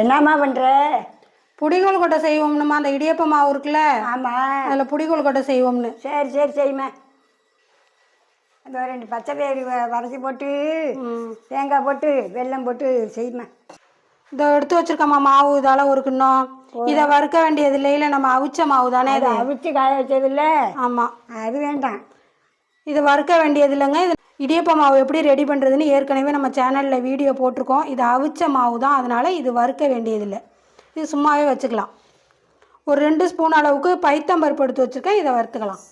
என்னம்மா பண்ணுற? புடிகொல் கொட்டை செய்வோம்னுமா, அந்த இடியப்ப மாவு இருக்குல்ல, ஆமாம். அதில் புடிகொல் கொட்டை செய்வோம்னு. சரி சரி செய்யுமா. அந்த 2 பச்சை பயிறு வதக்கி போட்டு தேங்காய் போட்டு வெல்லம் போட்டு செய்யுமா. இதை எடுத்து வச்சிருக்கம்மா மாவு, இதால் ஒரு கிண்ணம். இதை வறுக்க வேண்டியது இல்லை, நம்ம அவிச்ச மாவு தானே இது. அவிச்சு காய வச்சது இல்லை? ஆமாம். அது வேண்டாம். இது வறுக்க வேண்டியது இல்லைங்க. இது இடியப்ப மாவு எப்படி ரெடி பண்ணுறதுன்னு ஏற்கனவே நம்ம சேனலில் வீடியோ போட்டிருக்கோம். இது அவிச்ச மாவு தான், அதனால் இது வறுக்க வேண்டியதில்லை. இது சும்மாவே வச்சுக்கலாம். ஒரு 2 ஸ்பூன் அளவுக்கு பைத்தம்பருப்பு எடுத்து வச்சுருக்கேன், இதை வறுத்துக்கலாம்.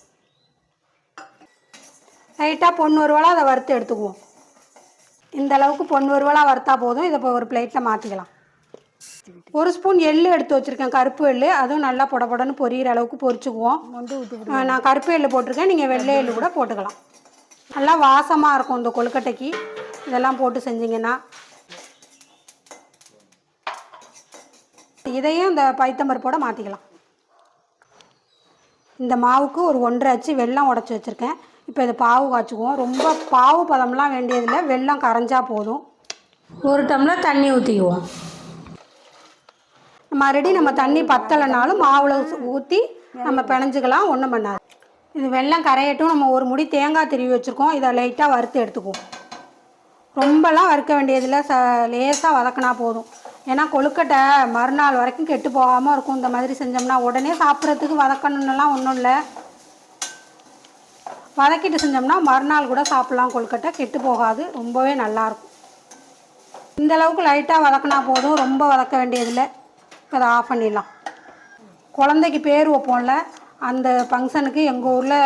லைட்டாக பொன் வறுவலாக அதை வறுத்து எடுத்துக்குவோம். இந்த அளவுக்கு பொன் வறுவலாக வறுத்தா போதும். இதை இப்போ ஒரு பிளேட்டில் மாற்றிக்கலாம். 1 ஸ்பூன் எள்ளு எடுத்து வச்சுருக்கேன், கருப்பு எள்ளு. அதுவும் நல்லா பொடன்னு பொரியிற அளவுக்கு பொரிச்சுக்குவோம். நான் கருப்பு எள்ளு போட்டிருக்கேன், நீங்கள் வெள்ளை எள்ளு கூட போட்டுக்கலாம். நல்லா வாசமாக இருக்கும் இந்த கொழுக்கட்டைக்கு இதெல்லாம் போட்டு செஞ்சிங்கன்னா. இதையும் இந்த பைத்தம்பருப்போட மாற்றிக்கலாம். இந்த மாவுக்கு ஒரு 1.5 அச்சு வெல்லம் உடச்சி வச்சுருக்கேன். இப்போ இதை பாவு காய்ச்சுக்குவோம். ரொம்ப பாவு பதம்லாம் வேண்டியதில்லை, வெல்லம் கரைஞ்சா போதும். 1 டம்ளர் தண்ணி ஊற்றிக்குவோம். மறுபடியும் நம்ம தண்ணி பத்தலைனாலும் மாவில் ஊற்றி நம்ம பிணைஞ்சிக்கலாம், ஒன்றும் பண்ணாது. இது வெல்லம் கரையட்டும். நம்ம ஒரு முடி தேங்காய் திருவி வச்சுருக்கோம், இதை லைட்டாக வறுத்து எடுத்துக்குவோம். ரொம்பலாம் வறுக்க வேண்டியதில்லை, லேசாக வதக்கினா போதும். ஏன்னா கொழுக்கட்டை மறுநாள் வரைக்கும் கெட்டு போகாமல் இருக்கும். இந்த மாதிரி செஞ்சோம்னா உடனே சாப்பிட்றதுக்கு வதக்கணுன்னெலாம் ஒன்றும் இல்லை. வதக்கிட்டு செஞ்சோம்னா மறுநாள் கூட சாப்பிட்லாம். கொழுக்கட்டை கெட்டு போகாது, ரொம்பவே நல்லாயிருக்கும். இந்தளவுக்கு லைட்டாக வதக்கினா போதும், ரொம்ப வதக்க வேண்டியதில்லை. இப்போ அதை ஆஃப் பண்ணிடலாம். குழந்தைக்கு பேர் வைப்போம்ல, அந்த ஃபங்க்ஷனுக்கு எங்கள் ஊரில்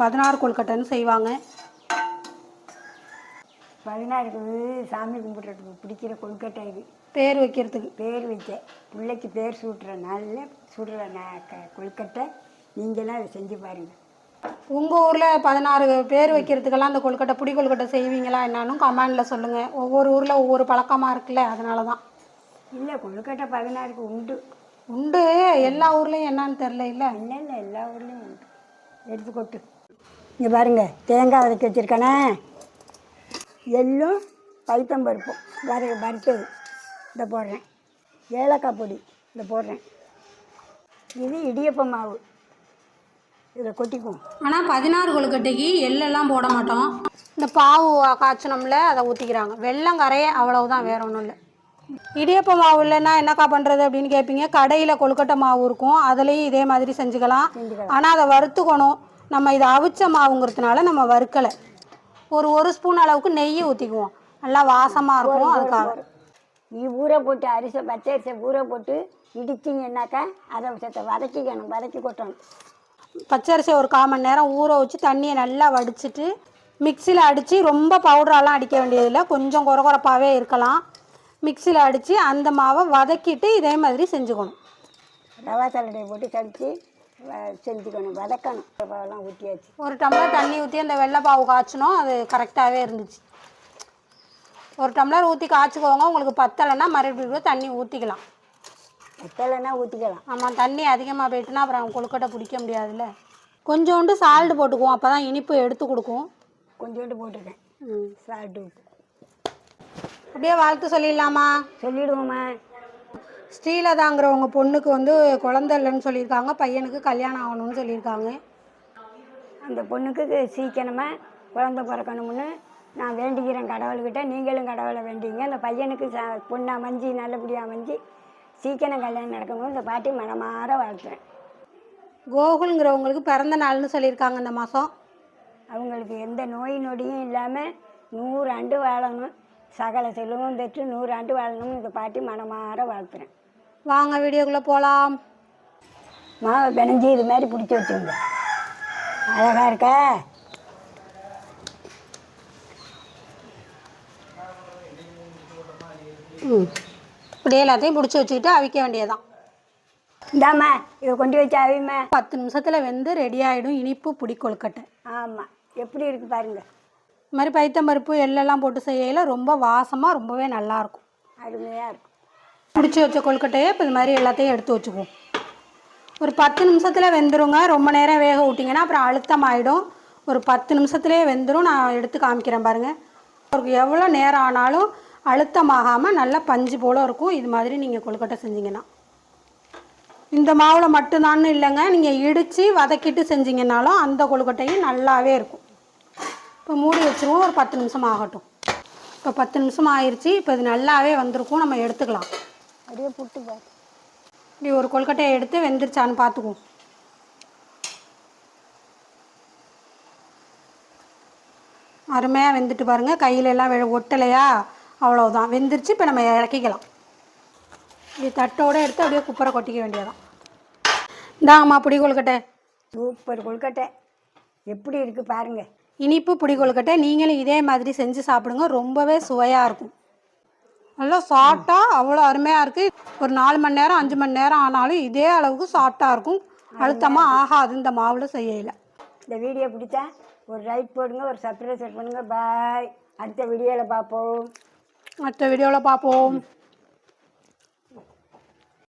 16 கொழுக்கட்டைன்னு செய்வாங்க. 16 சாமி கும்பிட்றதுக்கு பிடிக்கிற கொழுக்கட்டை இது. பேர் வைக்கிறதுக்கு, பேர் வைக்க பிள்ளைக்கு பேர் சூட்டுற நாளில் சுடுற கொழுக்கட்டை. நீங்களாம் அதை செஞ்சு பாருங்கள். உங்கள் ஊரில் 16 பேர் வைக்கிறதுக்கெல்லாம் அந்த கொழுக்கட்டை புடி கொழுக்கட்டை செய்வீங்களா என்னன்னு கமெண்டில் சொல்லுங்கள். ஒவ்வொரு ஊரில் ஒவ்வொரு பழக்கமாக இருக்குல்ல, அதனால தான். இல்லை, கொழுக்கட்டை 16 உண்டு. எல்லா ஊர்லேயும் என்னன்னு தெரில. இல்லை இல்லை, எல்லா ஊர்லேயும் உண்டு. எடுத்துக்கொட்டு. இங்கே பாருங்கள், தேங்காய் வதக்கி வச்சுருக்கேனே, எள்ளும் பைத்தம்பருப்பும் வறுத்தது இதை போடுறேன். ஏலக்காய் பொடி இதை போடுறேன். இது இடியப்ப மாவு, இதை கொட்டிக்குவோம். ஆனால் 16 கொழுக்கட்டைக்கு எள்ளெல்லாம் போட மாட்டோம். இந்த பாவு காய்ச்சணும்ல, அதை ஊற்றிக்கிறாங்க. வெல்லம் கரைய, அவ்வளவுதான், வேறு ஒன்றும் இல்லை. இடியப்ப மாவு இல்லைன்னா என்னக்கா பண்ணுறது அப்படின்னு கேட்பீங்க. கடையில் கொழுக்கட்டை மாவு இருக்கும், அதுலேயும் இதே மாதிரி செஞ்சுக்கலாம். ஆனால் அதை வறுத்துக்கணும். நம்ம இதை அவிச்ச மாவுங்கிறதுனால நம்ம வறுக்கலை. ஒரு ஸ்பூன் அளவுக்கு நெய் ஊற்றிக்குவோம், நல்லா வாசமாக இருக்கும். அதுக்காக ஊற போட்டு பச்சை அரிசி ஊற போட்டு இடிச்சிங்கன்னாக்கா அதை வதக்கிக்கணும், வதக்கி கொட்டணும். பச்சரிசி ஒரு 1/4 மணி நேரம் ஊற வச்சு தண்ணியை நல்லா வடிச்சிட்டு மிக்சியில் அடித்து, ரொம்ப பவுடரெல்லாம் அடிக்க வேண்டியதில்லை, கொஞ்சம் குறகுறப்பாகவே இருக்கலாம். மிக்சியில் அடித்து அந்த மாவை வதக்கிட்டு இதே மாதிரி செஞ்சுக்கணும். ரவா சல்லடையை போட்டு கடித்து செஞ்சுக்கணும், வதக்கணும். பாவெல்லாம் ஊற்றியாச்சு. 1 டம்ளர் தண்ணி ஊற்றி அந்த வெள்ளைப்பாவு காய்ச்சினோம், அது கரெக்டாகவே இருந்துச்சு. 1 டம்ளர் ஊற்றி காய்ச்சிக்கோங்க. உங்களுக்கு பத்தலைன்னா மறுபடியும் தண்ணி ஊற்றிக்கலாம். பத்தலைன்னா ஊற்றிக்கலாம். ஆமாம், தண்ணி அதிகமாக போயிட்டுனா அப்புறம் கொழுக்கட்டை பிடிக்க முடியாதுல்ல. கொஞ்சோண்டு சால்ட்டு போட்டுக்குவோம், அப்போ தான் இனிப்பு எடுத்து கொடுக்கும். கொஞ்சோண்டு போட்டிருக்கேன் சால்ட்டு. அப்படியே வாழ்த்து சொல்லிடலாமா? சொல்லிவிடுவோம்மா. ஸ்ரீலதாங்கிறவங்க பொண்ணுக்கு குழந்தை இல்லைன்னு சொல்லியிருக்காங்க, பையனுக்கு கல்யாணம் ஆகணும்னு சொல்லியிருக்காங்க. அந்த பொண்ணுக்கு சீக்கிரமாக குழந்தை பிறக்கணும்னு நான் வேண்டிக்கிறேன் கடவுள்கிட்ட. நீங்களும் கடவுளை வேண்டிங்க. அந்த பையனுக்கு பொண்ணு அமைஞ்சி நல்லபடியாக அமைஞ்சி சீக்கிரம் கல்யாணம் நடக்கணும். இந்த பாட்டி மனமாற வாழ்த்துறேன். கோகுலுங்கிறவங்களுக்கு பிறந்த நாள்னு சொல்லியிருக்காங்க இந்த மாதம். அவங்களுக்கு எந்த நோய் நொடியும் இல்லாமல் 100 ஆண்டு வாழணும், சகல செல்வமும் பெற்று 100 ஆண்டு வாழணும்னு இந்த பாட்டி மனமாற வாழ்த்துறேன். வாங்க வீடியோக்குள்ளே போகலாம். மாவை பிணைஞ்சி இது மாதிரி பிடிச்சி வச்சுங்க. அழகாக இருக்கா? இப்படியே எல்லாத்தையும் பிடிச்சி வச்சுக்கிட்டு அவிக்க வேண்டியதான். இந்தாம்மா, இதை கொண்டு வச்சு அவிமா. 10 நிமிஷத்தில் வெந்து ரெடி ஆகிடும் இனிப்பு புடி கொழுக்கட்டை. ஆமாம், எப்படி இருக்குது பாருங்கள். இது மாதிரி பைத்தம்பருப்பு எள்ளெல்லாம் போட்டு செய்யல ரொம்ப வாசமாக, ரொம்பவே நல்லாயிருக்கும், அருமையாக இருக்கும். பிடிச்சி வச்ச கொழுக்கட்டையை இப்போ இது மாதிரி எல்லாத்தையும் எடுத்து வச்சுக்குவோம். ஒரு 10 நிமிஷத்தில் வெந்துருங்க. ரொம்ப நேரம் வேக விட்டிங்கன்னா அப்புறம் அழுத்தமாகிடும். ஒரு 10 நிமிஷத்துலேயே வெந்துடும். நான் எடுத்து காமிக்கிறேன் பாருங்கள். அவருக்கு எவ்வளோ நேரம் ஆனாலும் அழுத்தமாகாமல் நல்லா பஞ்சு போல் இருக்கும். இது மாதிரி நீங்கள் கொழுக்கட்டை செஞ்சீங்கன்னா இந்த மாவில் மட்டும்தான்னு இல்லைங்க, நீங்கள் இடித்து வதக்கிட்டு செஞ்சீங்கன்னாலும் அந்த கொழுக்கட்டையும் நல்லாவே இருக்கும். இப்போ மூடி வச்சுருவோம், ஒரு 10 நிமிஷம் ஆகட்டும். இப்போ 10 நிமிஷம் ஆயிடுச்சு. இப்போ இது நல்லாவே வந்திருக்கும், நம்ம எடுத்துக்கலாம். அப்படியே புட்டு பாரு. இப்படி ஒரு கொழுக்கட்டையை எடுத்து வெந்துருச்சான்னு பார்த்துக்குவோம். அருமையாக வெந்துட்டு பாருங்கள், கையிலெல்லாம் ஒட்டலையா, அவ்வளோதான் வெந்துருச்சு. இப்போ நம்ம இறக்கிக்கலாம். இப்படி தட்டோடு எடுத்து அப்படியே குப்பரை கொட்டிக்க வேண்டியதான். இந்தாங்கம்மா புடி கொழுக்கட்டை. சூப்பர் கொழுக்கட்டை, எப்படி இருக்குது பாருங்கள். இனிப்பு புடி கொழுக்கட்டை நீங்களும் இதே மாதிரி செஞ்சு சாப்பிடுங்க, ரொம்பவே சுவையாக இருக்கும். நல்லா சாஃப்டாக அவ்வளோ அருமையாக இருக்குது. ஒரு 4 மணி நேரம் 5 மணி நேரம் ஆனாலும் இதே அளவுக்கு சாஃப்டாக இருக்கும். அழுத்தமாக ஆகாது இந்த மாவில் செய்யல. இந்த வீடியோ பிடிச்சா ஒரு லைக் போடுங்க, ஒரு சப்ஸ்கிரைப் பண்ணுங்கள். பாய். அடுத்த வீடியோவில் பார்ப்போம்.